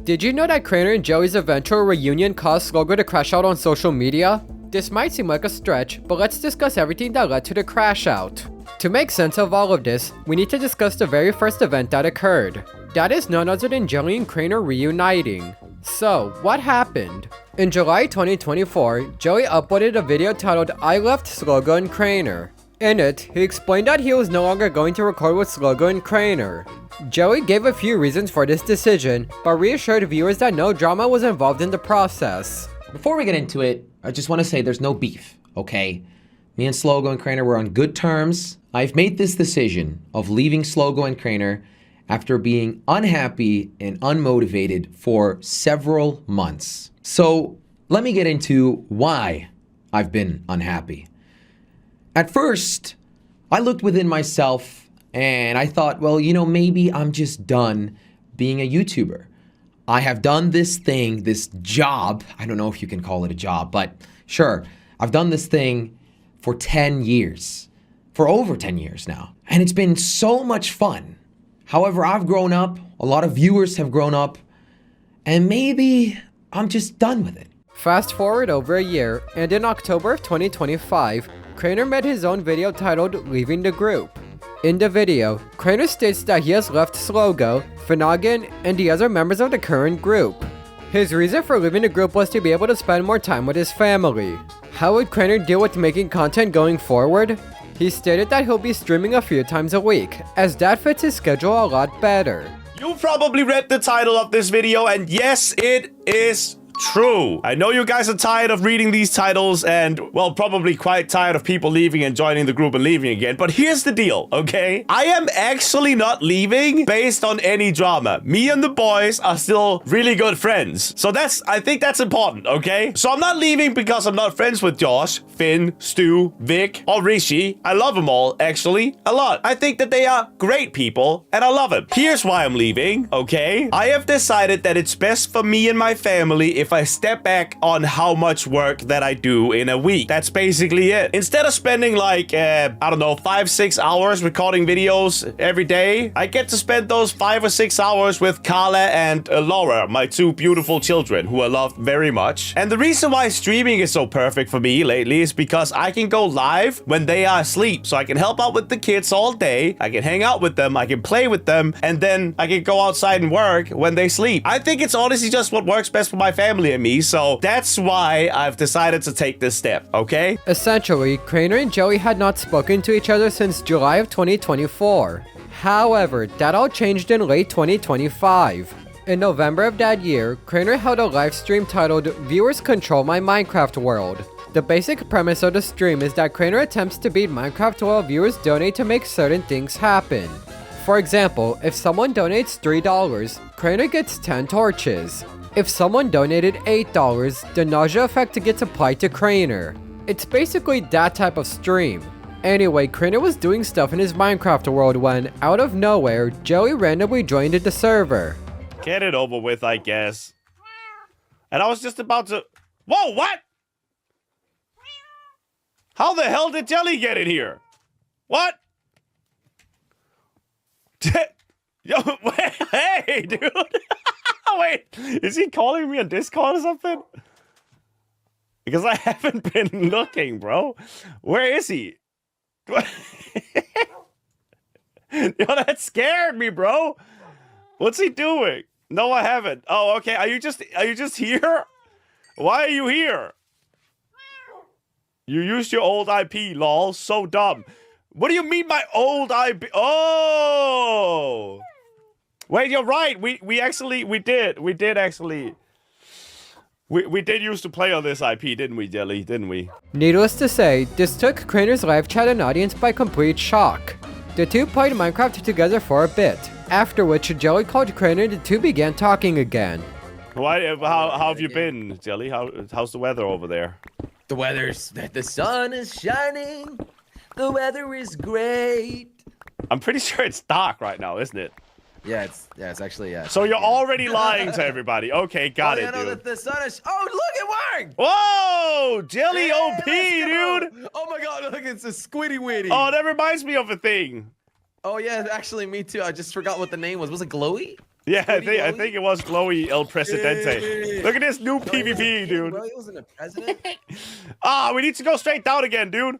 Did you know that Crainer and Joey's eventual reunion caused Slogo to crash out on social media? This might seem like a stretch, but let's discuss everything that led to the crash out. To make sense of all of this, we need to discuss the very first event that occurred. That is none other than Jelly and Crainer reuniting. So, what happened? In July 2024, Joey uploaded a video titled I Left Slogo and Crainer. In it, he explained that he was no longer going to record with Slogo and Crainer. Joey gave a few reasons for this decision, but reassured viewers that no drama was involved in the process. Before we get into it, I just want to say there's no beef, okay? Me and Slogo and Crainer were on good terms. I've made this decision of leaving Slogo and Crainer after being unhappy and unmotivated for several months. So let me get into why I've been unhappy. At first, I looked within myself and I thought, well, you know, maybe I'm just done being a YouTuber. I have done this thing, this job. I don't know if you can call it a job, but sure, I've done this thing for 10 years, for over 10 years now. And it's been so much fun. However, I've grown up, a lot of viewers have grown up, and maybe I'm just done with it. Fast forward over a year, and in October of 2025, Crainer made his own video titled Leaving the Group. In the video, Crainer states that he has left Slogo, Finnegan, and the other members of the current group. His reason for leaving the group was to be able to spend more time with his family. How would Crainer deal with making content going forward? He stated that he'll be streaming a few times a week, as that fits his schedule a lot better. You probably read the title of this video, and yes, it is true. I know you guys are tired of reading these titles and, well, probably quite tired of people leaving and joining the group and leaving again. But here's the deal, okay? I am actually not leaving based on any drama. Me and the boys are still really good friends. So I think that's important, okay? So I'm not leaving because I'm not friends with Josh, Finn, Stu, Vic, or Rishi. I love them all, actually, a lot. I think that they are great people and I love them. Here's why I'm leaving, okay? I have decided that it's best for me and my family if I step back on how much work that I do in a week. That's basically it. Instead of spending like, I don't know, 5-6 hours recording videos every day, I get to spend those 5 or 6 hours with Carla and Laura, my two beautiful children who I love very much. And the reason why streaming is so perfect for me lately is because I can go live when they are asleep. So I can help out with the kids all day. I can hang out with them. I can play with them. And then I can go outside and work when they sleep. I think it's honestly just what works best for my family and me, so that's why I've decided to take this step, okay? Essentially, Crainer and Joey had not spoken to each other since July of 2024. However, that all changed in late 2025. In November of that year, Crainer held a live stream titled Viewers Control My Minecraft World. The basic premise of the stream is that Crainer attempts to beat Minecraft while viewers donate to make certain things happen. For example, if someone donates $3, Crainer gets 10 torches. If someone donated $8, the nausea effect gets applied to Crainer. It's basically that type of stream. Anyway, Crainer was doing stuff in his Minecraft world when, out of nowhere, Joey randomly joined the server. Get it over with, I guess. And I was just about to... Whoa, what? How the hell did Jelly get in here? What? Yo, wait, hey, dude. Wait, is he calling me on Discord or something? Because I haven't been looking, bro. Where is he? Yo, that scared me, bro. What's he doing? No, I haven't. Oh, okay. Are you just here? Why are you here? You used your old IP, lol. So dumb. What do you mean by old IP? Oh! Wait, you're right. We did used to play on this IP, didn't we, Jelly? Didn't we? Needless to say, this took Crainer's live chat and audience by complete shock. The two played Minecraft together for a bit, after which Jelly called Crainer and the two began talking again. How have you been, Jelly? How's the weather over there? The sun is shining. The weather is great. I'm pretty sure it's dark right now, isn't it? Yeah, it's actually, yeah. So you're already lying to everybody. Okay, got it, dude. The sun is... Oh, look, it worked! Whoa! Jelly OP, dude! Oh my god, look, it's a squiddy witty. Oh, that reminds me of a thing. Oh, yeah, actually, me too. I just forgot what the name was. Was it Glowy? Yeah, I think it was Chloe El Presidente. Hey. Look at this new Bro, he was PvP, a king, dude. Bro, he wasn't a president. We need to go straight down again, dude.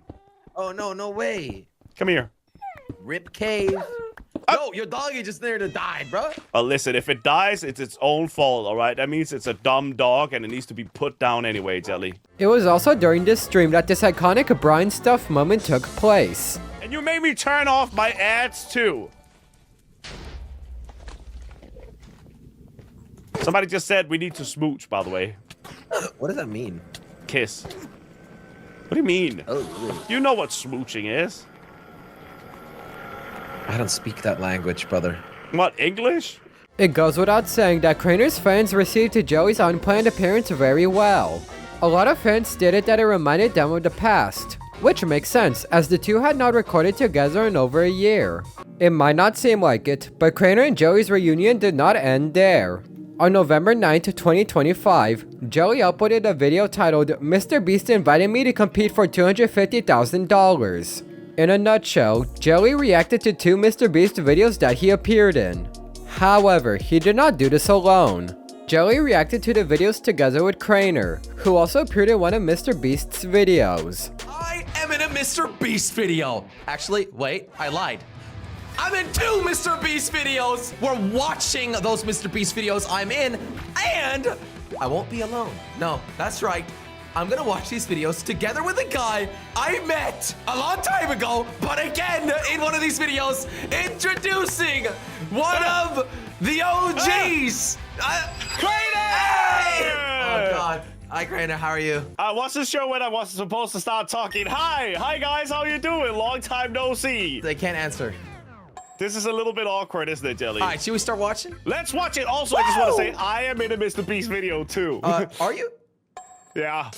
Oh no, no way. Come here. Rip cave. Yo, your doggy just there to die, bro. Listen, if it dies, it's its own fault, all right? That means it's a dumb dog and it needs to be put down anyway, Jelly. It was also during this stream that this iconic Brian stuff moment took place. And you made me turn off my ads, too. Somebody just said we need to smooch, by the way. What does that mean? Kiss. What do you mean? Oh, really? You know what smooching is. I don't speak that language, brother. What, English? It goes without saying that Crainer's fans received Joey's unplanned appearance very well. A lot of fans stated that it reminded them of the past, which makes sense as the two had not recorded together in over a year. It might not seem like it, but Crainer and Joey's reunion did not end there. On November 9th, 2025, Joey uploaded a video titled "Mr. Beast invited me to compete for $250,000. In a nutshell, Joey reacted to 2 Mr. Beast videos that he appeared in. However, he did not do this alone. Joey reacted to the videos together with Crainer, who also appeared in one of Mr. Beast's videos. I am in a Mr. Beast video. Actually, wait, I lied. I'm in 2 Mr. Beast videos. We're watching those Mr. Beast videos I'm in, and I won't be alone. No, that's right. I'm gonna watch these videos together with a guy I met a long time ago, but again, in one of these videos, introducing one of the OGs. Crainer! Hey! Oh, God. Hi, Crainer. How are you? I wasn't sure when I was supposed to start talking. Hi guys, how you doing? Long time no see. They can't answer. This is a little bit awkward, isn't it, Jelly? All right, should we start watching? Let's watch it. Also, I just want to say I am in a Mr. Beast video too. Are you? Yeah.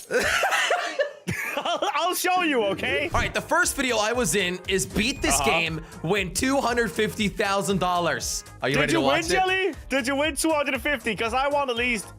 I'll show you, okay? All right, the first video I was in is beat this game, win $250,000. Are you ready to watch it? Did you win, Jelly? Did you win 250? Because I want at least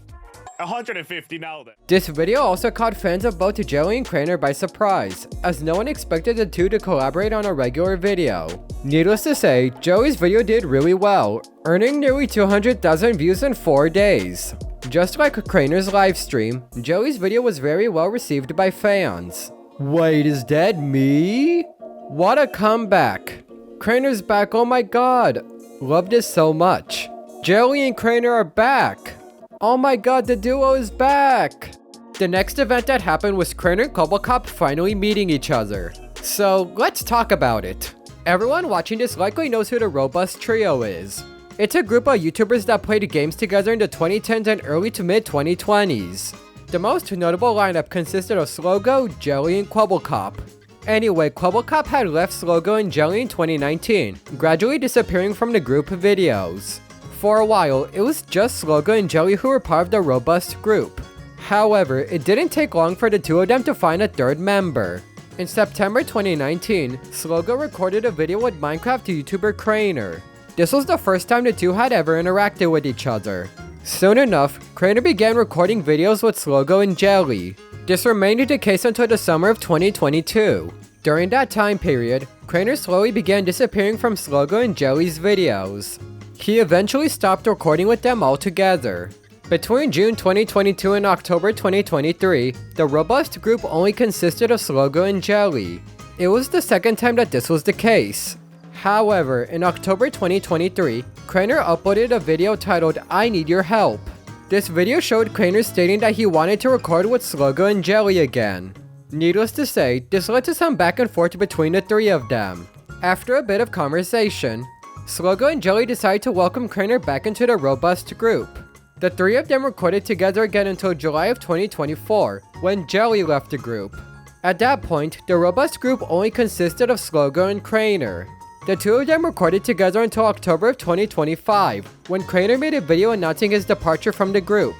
150 now then. This video also caught fans of both Joey and Crainer by surprise, as no one expected the two to collaborate on a regular video. Needless to say, Joey's video did really well, earning nearly 200,000 views in 4 days. Just like Crainer's livestream, Joey's video was very well received by fans. Wait, is that me? What a comeback! Crainer's back, oh my god! Love this so much. Joey and Crainer are back! Oh my god, the duo is back! The next event that happened was Crainer and Cobblecop finally meeting each other. So, let's talk about it. Everyone watching this likely knows who the Robust Trio is. It's a group of YouTubers that played games together in the 2010s and early to mid 2020s. The most notable lineup consisted of Slogo, Jelly, and Cobblecop. Anyway, Cobblecop had left Slogo and Jelly in 2019, gradually disappearing from the group videos. For a while, it was just Slogo and Jelly who were part of the Robust group. However, it didn't take long for the two of them to find a third member. In September 2019, Slogo recorded a video with Minecraft YouTuber Crainer. This was the first time the two had ever interacted with each other. Soon enough, Crainer began recording videos with Slogo and Jelly. This remained the case until the summer of 2022. During that time period, Crainer slowly began disappearing from Slogo and Jelly's videos. He eventually stopped recording with them altogether. Between June 2022 and October 2023, the Robust group only consisted of Slogo and Jelly. It was the second time that this was the case. However, in October 2023, Crainer uploaded a video titled "I Need Your Help." This video showed Crainer stating that he wanted to record with Slogo and Jelly again. Needless to say, this led to some back and forth between the three of them. After a bit of conversation, Slogo and Jelly decided to welcome Crainer back into the Robust group. The three of them recorded together again until July of 2024, when Jelly left the group. At that point, the Robust group only consisted of Slogo and Crainer. The two of them recorded together until October of 2025, when Crainer made a video announcing his departure from the group.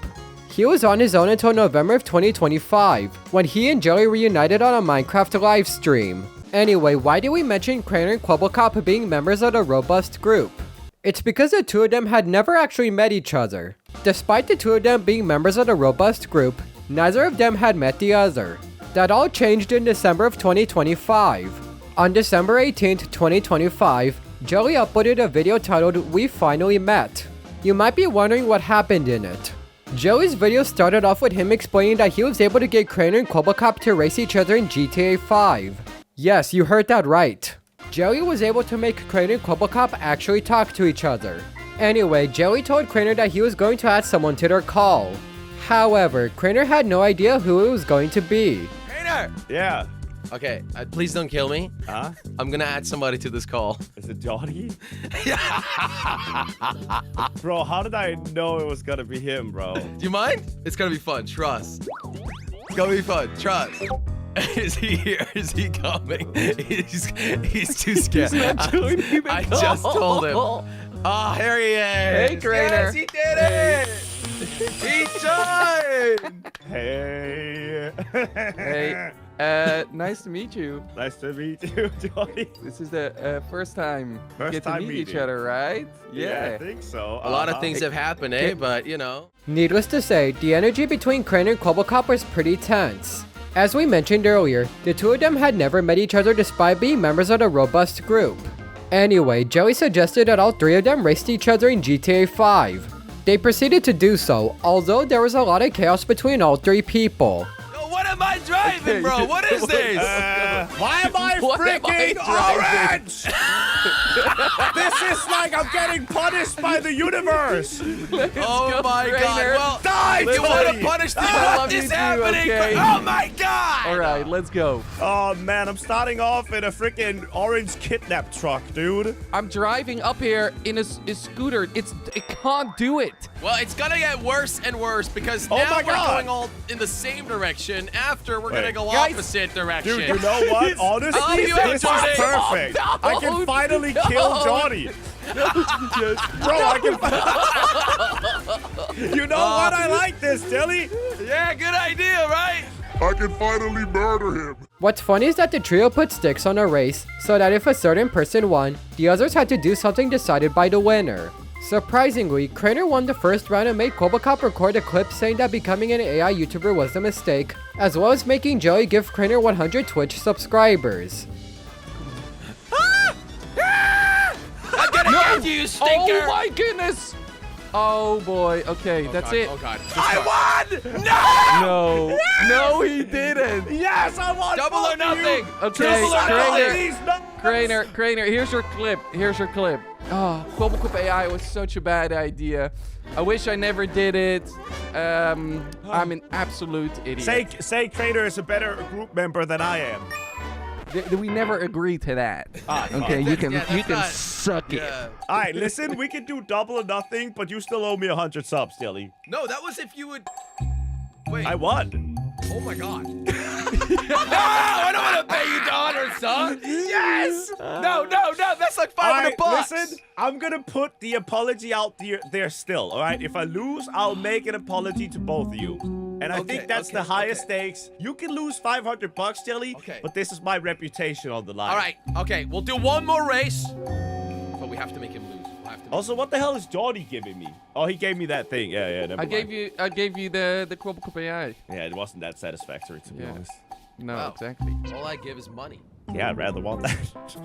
He was on his own until November of 2025, when he and Jelly reunited on a Minecraft livestream. Anyway, why did we mention Crainer and Cobblecop being members of the Robust group? It's because the two of them had never actually met each other. Despite the two of them being members of the Robust group, neither of them had met the other. That all changed in December of 2025. On December 18th, 2025, Jelly uploaded a video titled "We Finally Met." You might be wondering what happened in it. Joey's video started off with him explaining that he was able to get Crainer and Coblecop to race each other in GTA 5. Yes, you heard that right. Joey was able to make Crainer and Coblecop actually talk to each other. Anyway, Joey told Crainer that he was going to add someone to their call. However, Crainer had no idea who it was going to be. Crainer! Yeah. Okay, please don't kill me. Huh? I'm gonna add somebody to this call. Is it Johnny? Bro, how did I know it was gonna be him, bro? Do you mind? It's gonna be fun, trust. It's gonna be fun, trust. Is he here? Is he coming? He's too scared. I just told him. Oh, here he is. Hey, Crainer. Yes, he did it. He joined. Hey. Hey, nice to meet you. Nice to meet you, Johnny. This is the first time we get to time meet each meeting. other, right? Yeah, I think so. A lot of things have happened, eh? But, you know. Needless to say, the energy between Crainer and Coblecop was pretty tense. As we mentioned earlier, the two of them had never met each other despite being members of the robust group. Anyway, Joey suggested that all three of them raced each other in GTA 5. They proceeded to do so, although there was a lot of chaos between all three people. What am I driving, bro? What is this? Why am I What am I freaking orange? This is like I'm getting punished by the universe. Oh my god. Crainer. Well, Die, you want to Johnny. punish me? I What love you is too, happening? okay? Oh my god. All right, let's go. Oh man, I'm starting off in a freaking orange kidnap truck, dude. I'm driving up here in a scooter. It can't do it. Well, it's gonna get worse and worse because Oh now my we're God. going all in the same direction. After we're gonna Wait. go Guys. opposite direction. Dude, you know what? Honestly, I'll be this is Johnny. perfect. Oh, no, I can finally kill no. Johnny. Bro, I can. You know what? I like this, Dilly. Yeah, good idea, right? I can finally murder him. What's funny is that the trio put sticks on a race, so that if a certain person won, the others had to do something decided by the winner. Surprisingly, Crainer won the first round and made Coblecop record a clip saying that becoming an AI YouTuber was a mistake, as well as making Joey give Crainer 100 Twitch subscribers. I'm gonna get you, stinker. Oh my goodness. Oh boy. Okay, that's it. Oh god. I won! No! No, he didn't. Yes, I won! Double or both of you. nothing. Okay, Suck all Crainer. these nuts. Crainer, here's your clip. Here's your clip. Oh, Coblecop AI was such a bad idea. I wish I never did it. I'm an absolute idiot. Say Crainer is a better group member than I am. We never agreed to that. Okay, you can suck it. Yeah. All right, listen, we can do double or nothing, but you still owe me 100 subs, Dilly. No, that was if you would. Wait. I won. Oh my god. No, I don't want to pay you $100, son. Yes. No, that's like 500 bucks. Listen, I'm gonna put the apology out there still, all right? If I lose, I'll make an apology to both of you. And I think that's the highest stakes. You can lose 500 bucks, Jelly, but this is my reputation on the line. All right. Okay, we'll do one more race, but we have to make him lose. We'll have to Also, what the hell is Johnny giving me? Oh, he gave me that thing. Yeah, never I mind. gave you the Coblecop AI. Yeah, it wasn't that satisfactory, to be Yeah. honest. No, Wow. exactly. All I give is money. Yeah, I'd rather want that.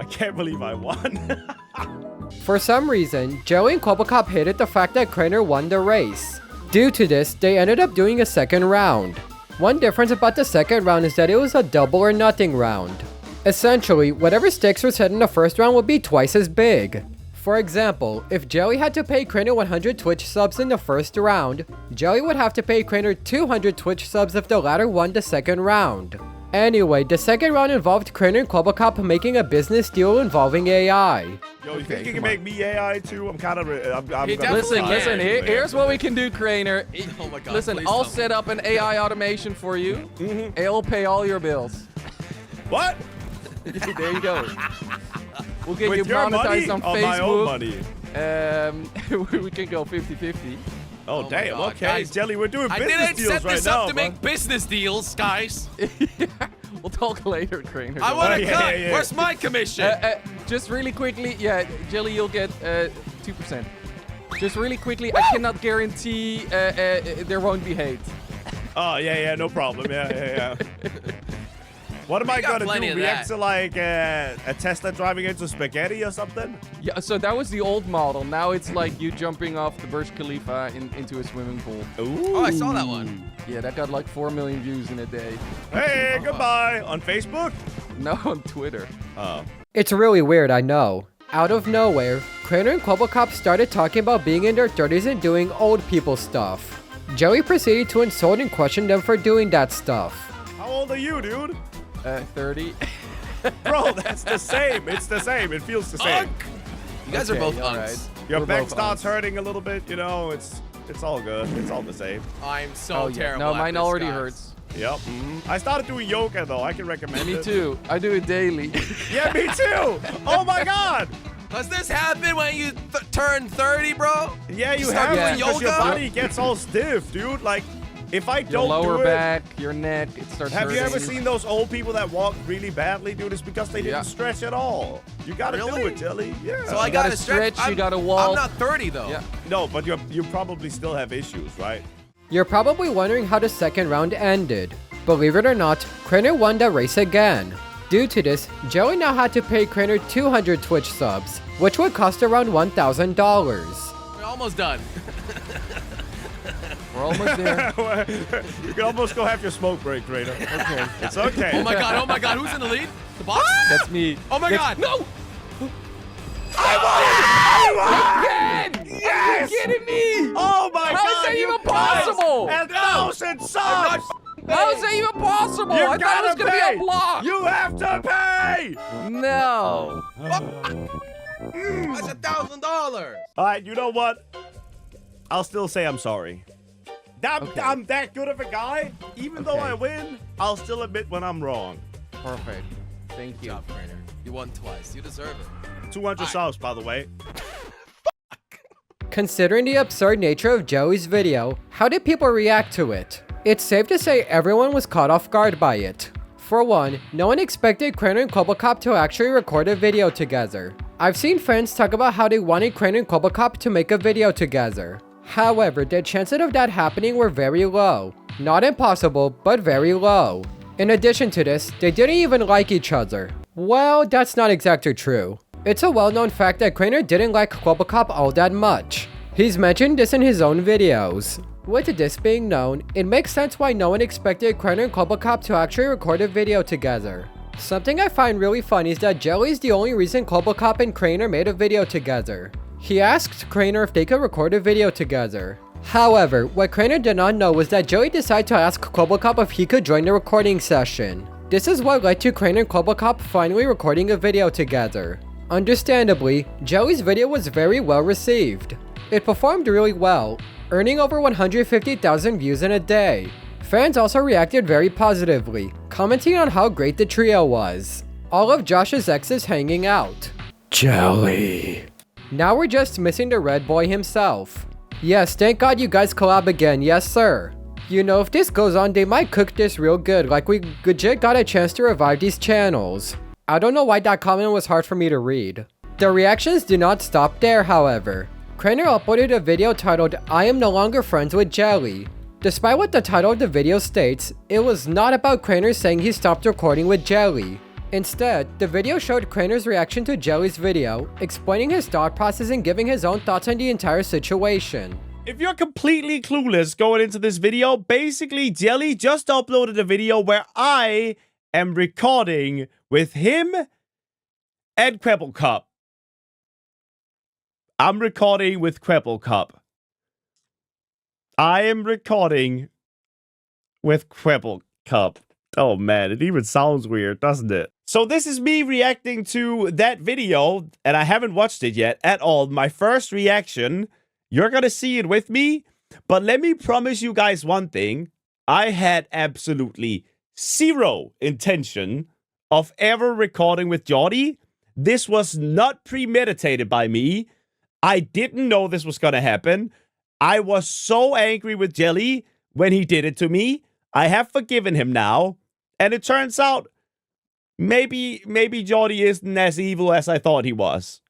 I can't believe I won. For some reason, Joey and Coblecop hated the fact that Crainer won the race. Due to this, they ended up doing a second round. One difference about the second round is that it was a double or nothing round. Essentially, whatever stakes were set in the first round would be twice as big. For example, if Joey had to pay Crainer 100 Twitch subs in the first round, Joey would have to pay Crainer 200 Twitch subs if the latter won the second round. Anyway, the second round involved Crainer and Coblecop making a business deal involving AI. Yo, you think you can make me AI too? I'm kind of. I'm He gonna Listen, try listen. anyway. Here's what we can do, Crainer. Oh my god. Listen, please I'll don't. set up an AI automation for you. It'll pay all your bills. What? There you go. We'll get you With your money monetized on or my own money? Facebook. We can go 50-50. Oh, my damn. God, Okay, guys. Jelly, we're doing I business didn't deals set right this now. up to bro. make business deals, guys. We'll talk later, Crainer. I want to yeah, cut. yeah. Where's my commission? Just really quickly, yeah, Jelly, you'll get 2%. Just really quickly, I cannot guarantee there won't be hate. Oh, yeah, no problem. Yeah. What am I got gonna plenty do? of React that. to like a Tesla driving into spaghetti or something? Yeah, so that was the old model. Now it's like you jumping off the Burj Khalifa into a swimming pool. Ooh. Oh, I saw that one. Yeah, that got like 4 million views in a day. Hey, goodbye. On Facebook? No, on Twitter. Oh. It's really weird, I know. Out of nowhere, Crainer and Quabblecop started talking about being in their 30s and doing old people stuff. Joey proceeded to insult and question them for doing that stuff. How old are you, dude? 30. Bro, that's the same. It's the same. It feels the same. You guys are Okay, both all unks. right. Your We're back both starts on. hurting a little bit, you know, it's all good. It's all the same. I'm so Oh, yeah. terrible. No, at mine this, already guys. hurts. Yep. I started doing yoga though. I can recommend Me it. too. I do it daily. Yeah, me too. Oh my god. Does this happen when you turn 30, bro? Yeah, you start have doing to because your yoga? body gets all stiff, dude. Like, if I Your don't lower do it, back, your neck, it starts have you hurting. ever seen those old people that walk really badly, dude? It's because they Yeah. didn't stretch at all. You gotta do Really? it, Jelly. Yeah. So I You gotta gotta stretch, you I'm- gotta walk. I'm not 30 though. Yeah. No, but you probably still have issues, right? You're probably wondering how the second round ended. Believe it or not, Crainer won the race again. Due to this, Joey now had to pay Crainer 200 Twitch subs, which would cost around $1,000. We're almost done. We're almost there. You can almost go have your smoke break, Crainer. Okay. It's okay. Oh my god, who's in the lead? The boss? That's me. Oh my god. No! I won! Again! Yes! Are you kidding me? Oh my How god! is that you even guys! possible? 1,000 subs! How is that even possible? You I thought it was gotta gonna pay! be a block. You have to pay! No. That's $1,000. Alright, you know what? I'll still say I'm sorry. Okay. I'm that good of a guy. Even though Okay. I win, I'll still admit when I'm wrong. Perfect. Thank Good you. job, Crainer. You won twice. You deserve it. 200 subs, by the way. Considering the absurd nature of Joey's video, how did people react to it? It's safe to say everyone was caught off guard by it. For one, no one expected Crainer and Quabblecop to actually record a video together. I've seen fans talk about how they wanted Crainer and Quabblecop to make a video together. However, the chances of that happening were very low. Not impossible, but very low. In addition to this, they didn't even like each other. Well, that's not exactly true. It's a well-known fact that Crainer didn't like Quabblecop all that much. He's mentioned this in his own videos. With this being known, it makes sense why no one expected Crainer and Quabblecop to actually record a video together. Something I find really funny is that Jelly is the only reason Quabblecop and Crainer made a video together. He asked Crainer if they could record a video together. However, what Crainer did not know was that Joey decided to ask Quabblecop if he could join the recording session. This is what led to Crainer and Quabblecop finally recording a video together. Understandably, Joey's video was very well received. It performed really well, earning over 150,000 views in a day. Fans also reacted very positively, commenting on how great the trio was. All of Josh's exes hanging out. Jelly. Now we're just missing the red boy himself. Yes, thank God you guys collab again, yes sir. You know, if this goes on, they might cook this real good, like we legit got a chance to revive these channels. I don't know why that comment was hard for me to read. The reactions do not stop there, however. Crainer uploaded a video titled, I am no longer friends with Jelly. Despite what the title of the video states, it was not about Crainer saying he stopped recording with Jelly. Instead, the video showed Crainer's reaction to Jelly's video, explaining his thought process and giving his own thoughts on the entire situation. If you're completely clueless going into this video, basically Jelly just uploaded a video where I am recording with him and Quabblecop. I'm recording with Quabblecop. I am recording with Quabblecop. Oh man, it even sounds weird, doesn't it? So this is me reacting to that video, and I haven't watched it yet at all. My first reaction, you're gonna see it with me, but let me promise you guys one thing. I had absolutely zero intention of ever recording with Jordy. This was not premeditated by me. I didn't know this was gonna happen. I was so angry with Jelly when he did it to me. I have forgiven him now. And it turns out, maybe Jordy isn't as evil as I thought he was.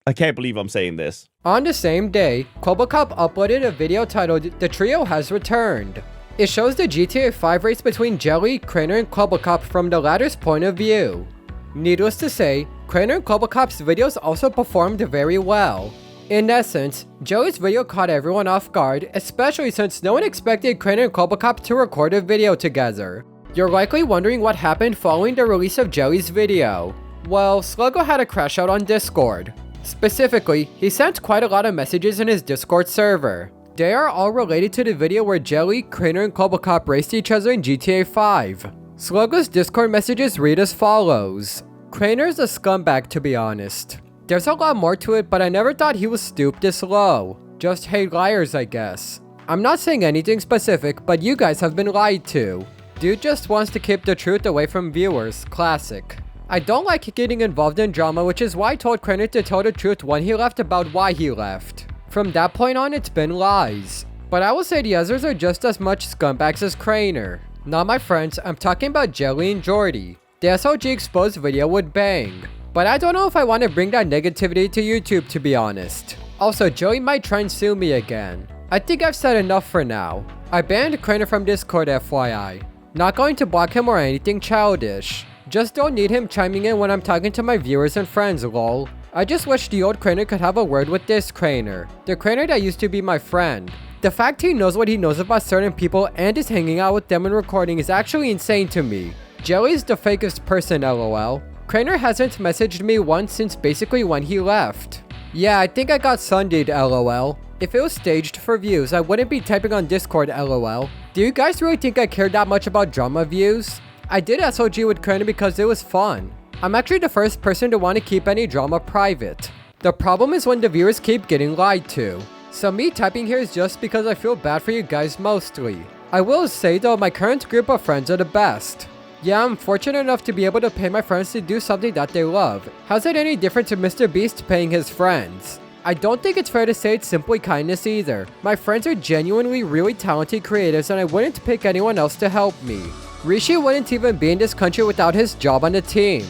I can't believe I'm saying this. On the same day, Quabblecop uploaded a video titled, The Trio Has Returned. It shows the GTA 5 race between Jelly, Crainer, and Clubblecop from the latter's point of view. Needless to say, Crainer and Clubblecop's videos also performed very well. In essence, Jelly's video caught everyone off guard, especially since no one expected Crainer and Clubblecop to record a video together. You're likely wondering what happened following the release of Jelly's video. Well, Slogo had a crash out on Discord. Specifically, he sent quite a lot of messages in his Discord server. They are all related to the video where Jelly, Crainer, and Clubblecop raced each other in GTA 5. Slogo's Discord messages read as follows. Crainer's a scumbag, to be honest. There's a lot more to it, but I never thought he was stooped this low. Just hate liars, I guess. I'm not saying anything specific, but you guys have been lied to. Dude just wants to keep the truth away from viewers. Classic. I don't like getting involved in drama, which is why I told Crainer to tell the truth when he left about why he left. From that point on, it's been lies. But I will say the others are just as much scumbags as Crainer. Not my friends, I'm talking about Jelly and Jordy. The SLG exposed video would bang. But I don't know if I want to bring that negativity to YouTube, to be honest. Also, Joey might try and sue me again. I think I've said enough for now. I banned Crainer from Discord, FYI. Not going to block him or anything childish. Just don't need him chiming in when I'm talking to my viewers and friends, lol. I just wish the old Crainer could have a word with this Crainer. The Crainer that used to be my friend. The fact he knows what he knows about certain people and is hanging out with them and recording is actually insane to me. Jelly's the fakest person, lol. Crainer hasn't messaged me once since basically when he left. Yeah, I think I got Sundayed, lol. If it was staged for views, I wouldn't be typing on Discord, lol. Do you guys really think I care that much about drama views? I did SOG with Crainer because it was fun. I'm actually the first person to want to keep any drama private. The problem is when the viewers keep getting lied to. So me typing here is just because I feel bad for you guys mostly. I will say though, my current group of friends are the best. Yeah, I'm fortunate enough to be able to pay my friends to do something that they love. How's it any different to Mr. Beast paying his friends? I don't think it's fair to say it's simply kindness either. My friends are genuinely really talented creatives and I wouldn't pick anyone else to help me. Rishi wouldn't even be in this country without his job on the team.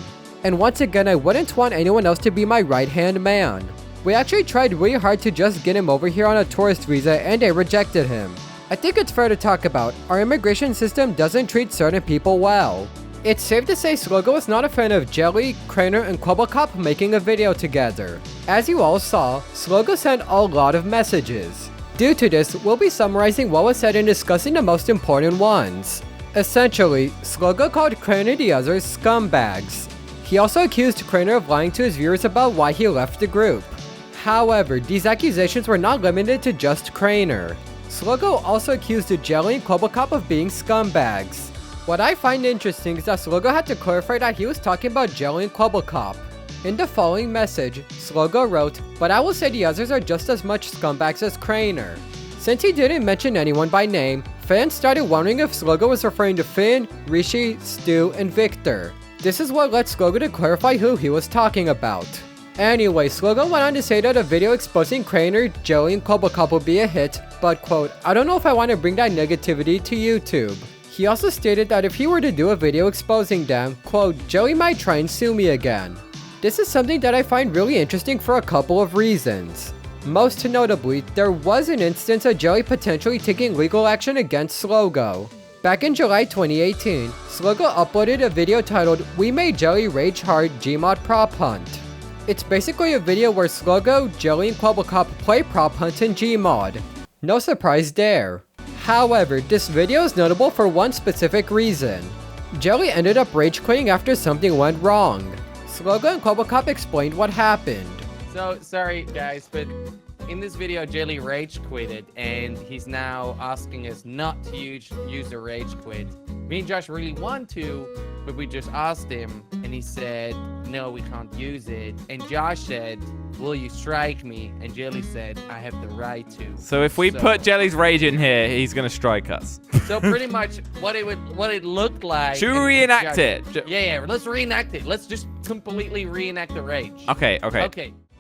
And once again, I wouldn't want anyone else to be my right-hand man. We actually tried really hard to just get him over here on a tourist visa and they rejected him. I think it's fair to talk about, our immigration system doesn't treat certain people well. It's safe to say Slogo is not a fan of Jelly, Crainer, and Clubblecop making a video together. As you all saw, Slogo sent a lot of messages. Due to this, we'll be summarizing what was said and discussing the most important ones. Essentially, Slogo called Crainer the others scumbags. He also accused Crainer of lying to his viewers about why he left the group. However, these accusations were not limited to just Crainer. Slogo also accused Jelly and Clubblecop of being scumbags. What I find interesting is that Slogo had to clarify that he was talking about Jelly and Clubblecop. In the following message, Slogo wrote, "But I will say the others are just as much scumbags as Crainer." Since he didn't mention anyone by name, fans started wondering if Slogo was referring to Finn, Rishi, Stu, and Victor. This is what led Slogo to clarify who he was talking about. Anyway, Slogo went on to say that a video exposing Crainer, Jelly, and Clubblecop will be a hit, but quote, "I don't know if I want to bring that negativity to YouTube." He also stated that if he were to do a video exposing them, quote, "Jelly might try and sue me again." This is something that I find really interesting for a couple of reasons. Most notably, there was an instance of Jelly potentially taking legal action against Slogo. Back in July 2018, Slogo uploaded a video titled "We Made Jelly Rage Hard Gmod Prop Hunt." It's basically a video where Slogo, Jelly, and Clubblecop play prop hunt in Gmod. No surprise there. However, this video is notable for one specific reason. Jelly ended up rage quitting after something went wrong. Slogo and Clubblecop explained what happened. So, sorry guys, but in this video, Jelly rage quitted, and he's now asking us not to use the rage quit. Me and Josh really want to, but we just asked him, and he said, no, we can't use it. And Josh said, will you strike me? And Jelly said, I have the right to. So if we put Jelly's rage in here, he's gonna strike us. So pretty much what it looked like. Should we reenact it? Yeah, let's reenact it. Let's just completely reenact the rage. Okay.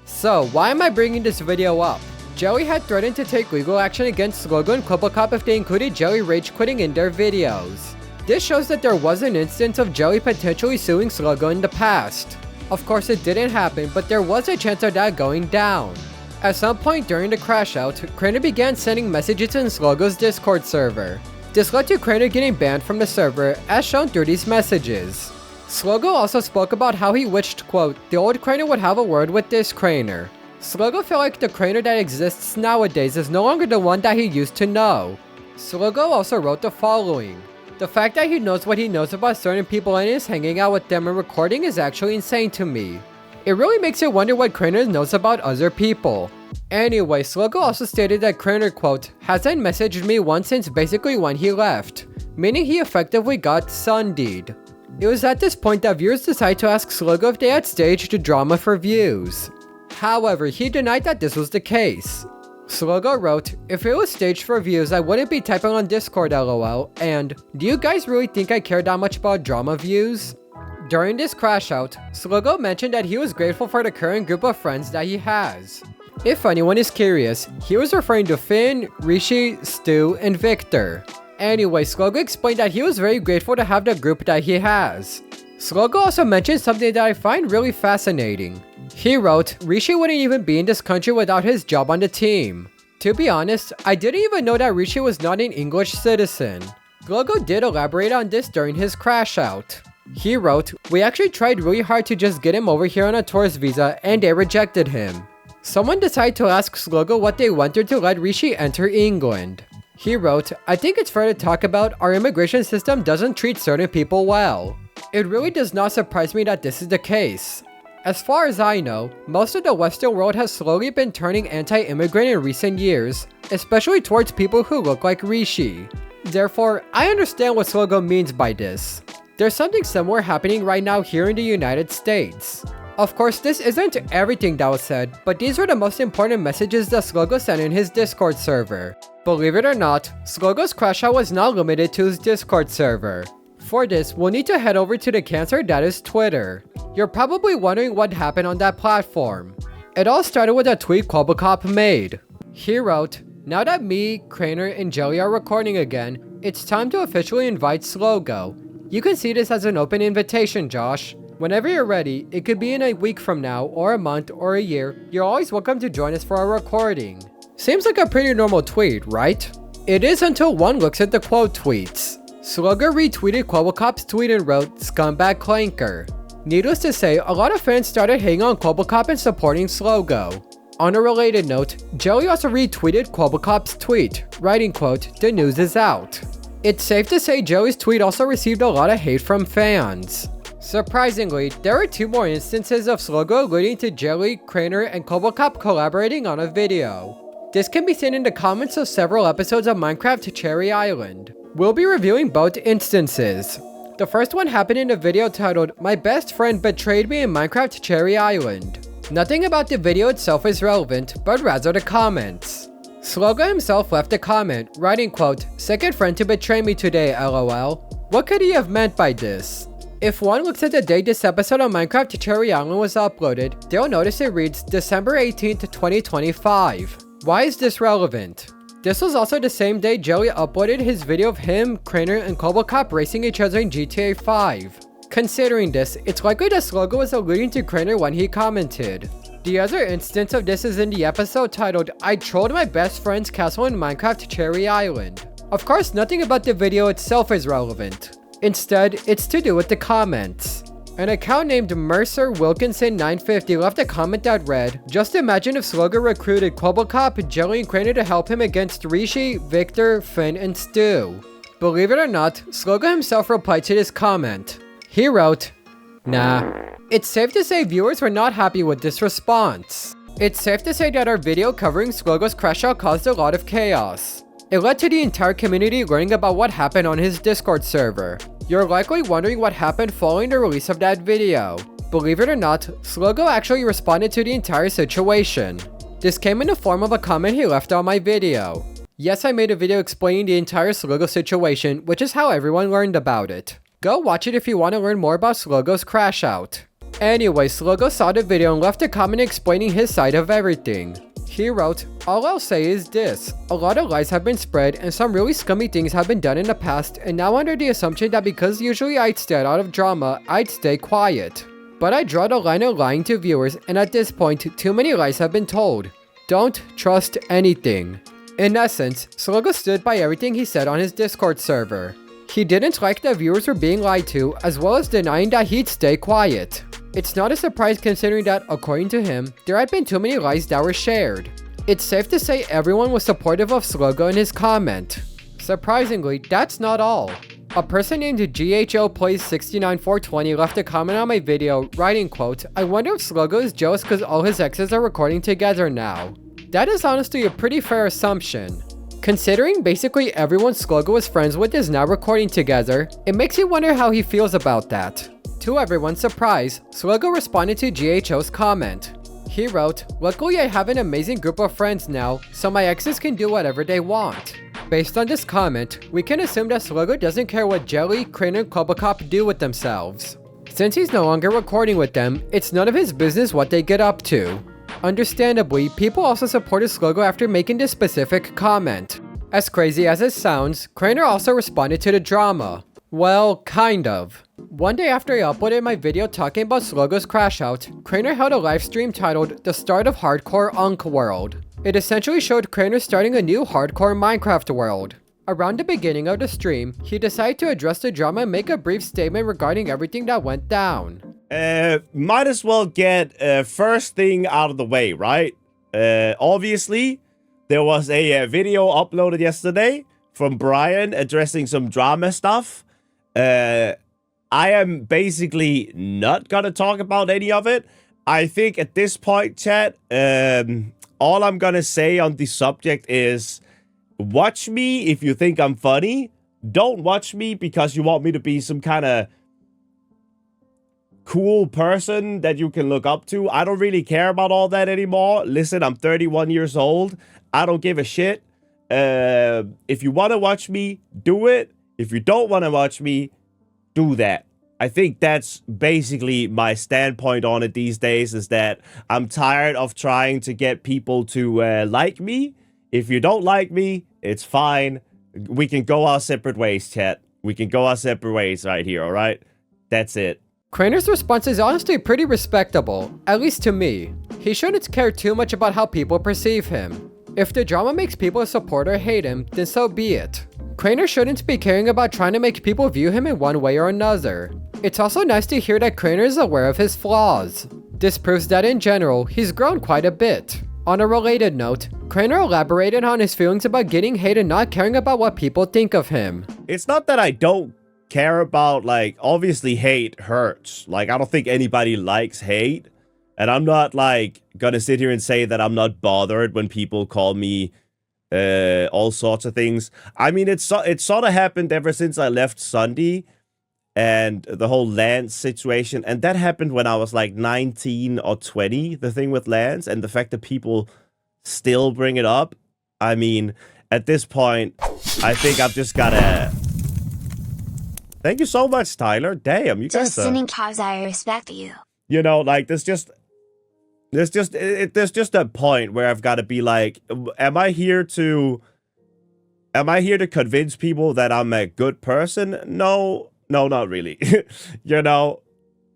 So, why am I bringing this video up? Jelly had threatened to take legal action against Slogo and Clubblecop if they included Jelly rage quitting in their videos. This shows that there was an instance of Jelly potentially suing Slogo in the past. Of course it didn't happen, but there was a chance of that going down. At some point during the Crashout, Crainer began sending messages in Slogo's Discord server. This led to Crainer getting banned from the server, as shown through these messages. Slogo also spoke about how he wished, quote, the old Crainer would have a word with this Crainer. Slogo felt like the Crainer that exists nowadays is no longer the one that he used to know. Slogo also wrote the following. The fact that he knows what he knows about certain people and is hanging out with them and recording is actually insane to me. It really makes you wonder what Crainer knows about other people. Anyway, Slogo also stated that Crainer, quote, hasn't messaged me once since basically when he left, meaning he effectively got Sundied. It was at this point that viewers decided to ask Slogo if they had staged drama for views. However, he denied that this was the case. Slogo wrote, if it was staged for views, I wouldn't be typing on Discord lol, and do you guys really think I care that much about drama views? During this Crashout, Slogo mentioned that he was grateful for the current group of friends that he has. If anyone is curious, he was referring to Finn, Rishi, Stu, and Victor. Anyway, Slogo explained that he was very grateful to have the group that he has. Slogo also mentioned something that I find really fascinating. He wrote, Rishi wouldn't even be in this country without his job on the team. To be honest, I didn't even know that Rishi was not an English citizen. Slogo did elaborate on this during his Crashout. He wrote, we actually tried really hard to just get him over here on a tourist visa and they rejected him. Someone decided to ask Slogo what they went through to let Rishi enter England. He wrote, I think it's fair to talk about our immigration system doesn't treat certain people well. It really does not surprise me that this is the case. As far as I know, most of the Western world has slowly been turning anti-immigrant in recent years, especially towards people who look like Rishi. Therefore, I understand what Slogo means by this. There's something similar happening right now here in the United States. Of course, this isn't everything that was said, but these were the most important messages that Slogo sent in his Discord server. Believe it or not, Slogo's Crashout was not limited to his Discord server. For this, we'll need to head over to the cancer that is Twitter. You're probably wondering what happened on that platform. It all started with a tweet Quabacop made. He wrote, now that me, Crainer, and Jelly are recording again, it's time to officially invite Slogo. You can see this as an open invitation, Josh. Whenever you're ready, it could be in a week from now, or a month, or a year, you're always welcome to join us for our recording. Seems like a pretty normal tweet, right? It is until one looks at the quote tweets. Slogo retweeted Quabacop's tweet and wrote, scumbag clanker. Needless to say, a lot of fans started hating on Quabacop and supporting Slogo. On a related note, Jelly also retweeted Quabacop's tweet, writing, quote, the news is out. It's safe to say Jelly's tweet also received a lot of hate from fans. Surprisingly, there are 2 more instances of Slogo alluding to Jelly, Crainer, and Quabacop collaborating on a video. This can be seen in the comments of several episodes of Minecraft Cherry Island. We'll be reviewing both instances. The first one happened in a video titled, My Best Friend Betrayed Me in Minecraft Cherry Island. Nothing about the video itself is relevant, but rather the comments. Slogo himself left a comment, writing, quote, second friend to betray me today, lol. What could he have meant by this? If one looks at the date this episode of Minecraft Cherry Island was uploaded, they'll notice it reads December 18th, 2025. Why is this relevant? This was also the same day Jelly uploaded his video of him, Crainer, and Quabacop racing each other in GTA 5. Considering this, it's likely that Slogo was alluding to Crainer when he commented. The other instance of this is in the episode titled, I trolled my best friend's castle in Minecraft Cherry Island. Of course, nothing about the video itself is relevant. Instead, it's to do with the comments. An account named Mercer Wilkinson 950 left a comment that read, just imagine if Slogo recruited Quabacop, Jelly, and Crainer to help him against Rishi, Victor, Finn, and Stu. Believe it or not, Slogo himself replied to this comment. He wrote, nah. It's safe to say viewers were not happy with this response. It's safe to say that our video covering Slogo's Crashout caused a lot of chaos. It led to the entire community learning about what happened on his Discord server. You're likely wondering what happened following the release of that video. Believe it or not, Slogo actually responded to the entire situation. This came in the form of a comment he left on my video. Yes, I made a video explaining the entire Slogo situation, which is how everyone learned about it. Go watch it if you want to learn more about Slogo's Crashout. Anyway, Slogo saw the video and left a comment explaining his side of everything. He wrote, all I'll say is this, a lot of lies have been spread and some really scummy things have been done in the past, and now under the assumption that because usually I'd stay out of drama, I'd stay quiet. But I draw the line of lying to viewers, and at this point, too many lies have been told. Don't trust anything. In essence, Slogo stood by everything he said on his Discord server. He didn't like that viewers were being lied to, as well as denying that he'd stay quiet. It's not a surprise considering that, according to him, there had been too many lies that were shared. It's safe to say everyone was supportive of Slogo in his comment. Surprisingly, that's not all. A person named GHO Plays 69420 left a comment on my video, writing, quote, "I wonder if Slogo is jealous because all his exes are recording together now." That is honestly a pretty fair assumption. Considering basically everyone Slogo was friends with is now recording together, it makes you wonder how he feels about that. To everyone's surprise, Slogo responded to GHO's comment. He wrote, "Luckily I have an amazing group of friends now, so my exes can do whatever they want." Based on this comment, we can assume that Slogo doesn't care what Jelly, Crainer, and Clubacop do with themselves. Since he's no longer recording with them, it's none of his business what they get up to. Understandably, people also supported Slogo after making this specific comment. As crazy as it sounds, Crainer also responded to the drama. Well, kind of. One day after I uploaded my video talking about Slogo's Crashout, Crainer held a livestream titled The Start of Hardcore Unk World. It essentially showed Crainer starting a new hardcore Minecraft world. Around the beginning of the stream, he decided to address the drama and make a brief statement regarding everything that went down. Might as well get first thing out of the way, right? Obviously, there was a video uploaded yesterday from Brian addressing some drama stuff. I am basically not gonna talk about any of it. I think at this point, chat, all I'm gonna say on the subject is, watch me if you think I'm funny. Don't watch me because you want me to be some kind of cool person that you can look up to. I don't really care about all that anymore. Listen, I'm 31 years old. I don't give a shit. If you want to watch me, do it. If you don't want to watch me, do that. I think that's basically my standpoint on it these days, is that I'm tired of trying to get people to like me. If you don't like me, it's fine. We can go our separate ways, chat. We can go our separate ways right here, all right? That's it. Crainer's response is honestly pretty respectable, at least to me. He shouldn't care too much about how people perceive him. If the drama makes people support or hate him, then so be it. Crainer shouldn't be caring about trying to make people view him in one way or another. It's also nice to hear that Crainer is aware of his flaws. This proves that in general, he's grown quite a bit. On a related note, Crainer elaborated on his feelings about getting hate and not caring about what people think of him. It's not that I don't care about, like, obviously hate hurts. Like, I don't think anybody likes hate. And I'm not, like, gonna sit here and say that I'm not bothered when people call me all sorts of things. I mean, it sort of happened ever since I left Sunday and the whole Lance situation. And that happened when I was, like, 19 or 20, the thing with Lance. And the fact that people still bring it up. I mean, at this point, I think I've just gotta... Thank you so much, Tyler. Damn, you guys Just sitting cause I respect you. You know, like, there's just a point where I've got to be like, am I here to convince people that I'm a good person? No, not really. You know,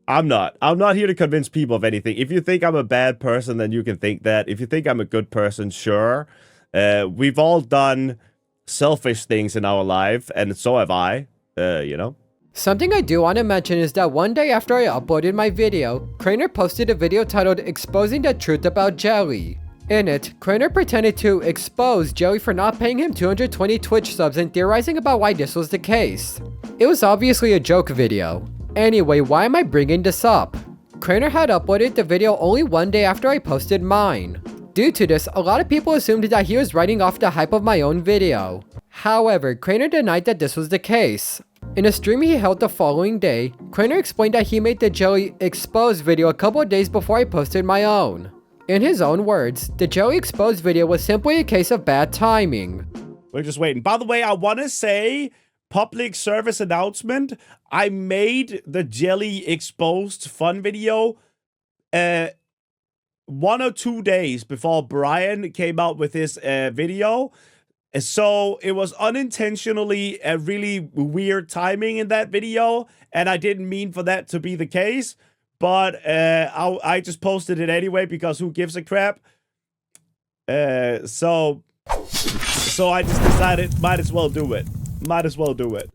I'm not here to convince people of anything. If you think I'm a bad person, then you can think that. If you think I'm a good person, sure. We've all done selfish things in our life, and so have I. You know? Something I do want to mention is that one day after I uploaded my video, Crainer posted a video titled Exposing the Truth About Jelly. In it, Crainer pretended to expose Jelly for not paying him 220 Twitch subs and theorizing about why this was the case. It was obviously a joke video. Anyway, why am I bringing this up? Crainer had uploaded the video only one day after I posted mine. Due to this, a lot of people assumed that he was writing off the hype of my own video. However, Crainer denied that this was the case. In a stream he held the following day, Crainer explained that he made the Jelly Exposed video a couple of days before I posted my own. In his own words, the Jelly Exposed video was simply a case of bad timing. We're just waiting. By the way, I want to say, public service announcement, I made the Jelly Exposed fun video 1 or 2 days before Brian came out with his video. So it was unintentionally a really weird timing in that video, and I didn't mean for that to be the case, but I just posted it anyway because who gives a crap? So So I just decided, might as well do it. Might as well do it.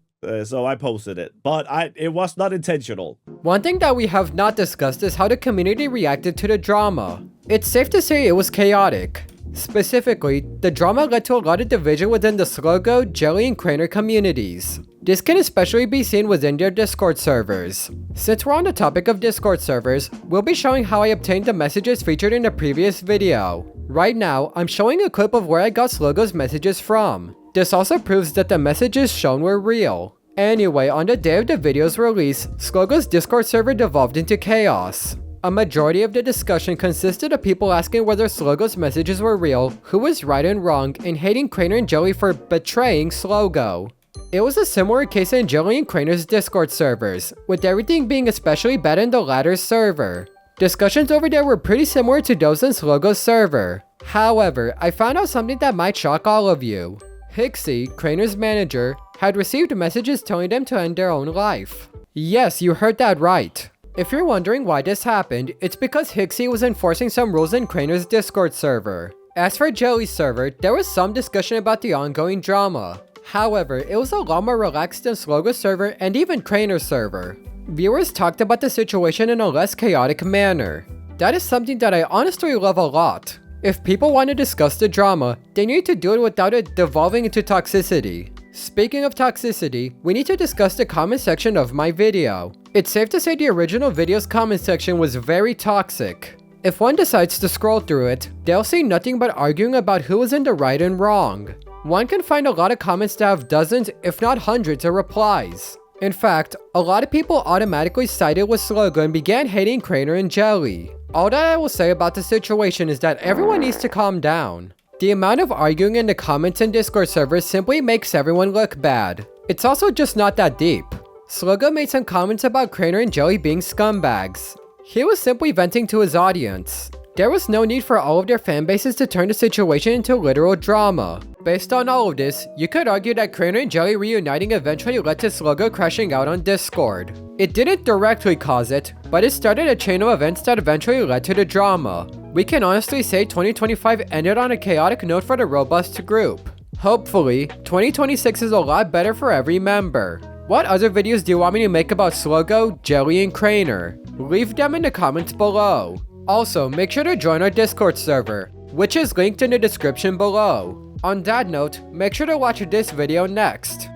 So I posted it. But it was not intentional. One thing that we have not discussed is how the community reacted to the drama. It's safe to say it was chaotic. Specifically, the drama led to a lot of division within the Slogo, Jelly, and Crainer communities. This can especially be seen within their Discord servers. Since we're on the topic of Discord servers, we'll be showing how I obtained the messages featured in the previous video. Right now, I'm showing a clip of where I got Slogo's messages from. This also proves that the messages shown were real. Anyway, on the day of the video's release, Slogo's Discord server devolved into chaos. A majority of the discussion consisted of people asking whether Slogo's messages were real, who was right and wrong, and hating Crainer and Jelly for betraying Slogo. It was a similar case in Jelly and Crainer's Discord servers, with everything being especially bad in the latter's server. Discussions over there were pretty similar to those in Slogo's server. However, I found out something that might shock all of you. Hixie, Crainer's manager, had received messages telling them to end their own life. Yes, you heard that right. If you're wondering why this happened, it's because Hixie was enforcing some rules in Crainer's Discord server. As for Jelly's server, there was some discussion about the ongoing drama. However, it was a lot more relaxed than Slogo's server and even Crainer's server. Viewers talked about the situation in a less chaotic manner. That is something that I honestly love a lot. If people want to discuss the drama, they need to do it without it devolving into toxicity. Speaking of toxicity, we need to discuss the comment section of my video. It's safe to say the original video's comment section was very toxic. If one decides to scroll through it, they'll see nothing but arguing about who was in the right and wrong. One can find a lot of comments that have dozens, if not hundreds of replies. In fact, a lot of people automatically sided with Slogo and began hating Crainer and Jelly. All that I will say about the situation is that everyone needs to calm down. The amount of arguing in the comments and Discord servers simply makes everyone look bad. It's also just not that deep. Slogo made some comments about Crainer and Jelly being scumbags. He was simply venting to his audience. There was no need for all of their fanbases to turn the situation into literal drama. Based on all of this, you could argue that Crainer and Jelly reuniting eventually led to Slogo crashing out on Discord. It didn't directly cause it, but it started a chain of events that eventually led to the drama. We can honestly say 2025 ended on a chaotic note for the robust group. Hopefully, 2026 is a lot better for every member. What other videos do you want me to make about Slogo, Jelly, and Crainer? Leave them in the comments below. Also, make sure to join our Discord server, which is linked in the description below. On that note, make sure to watch this video next.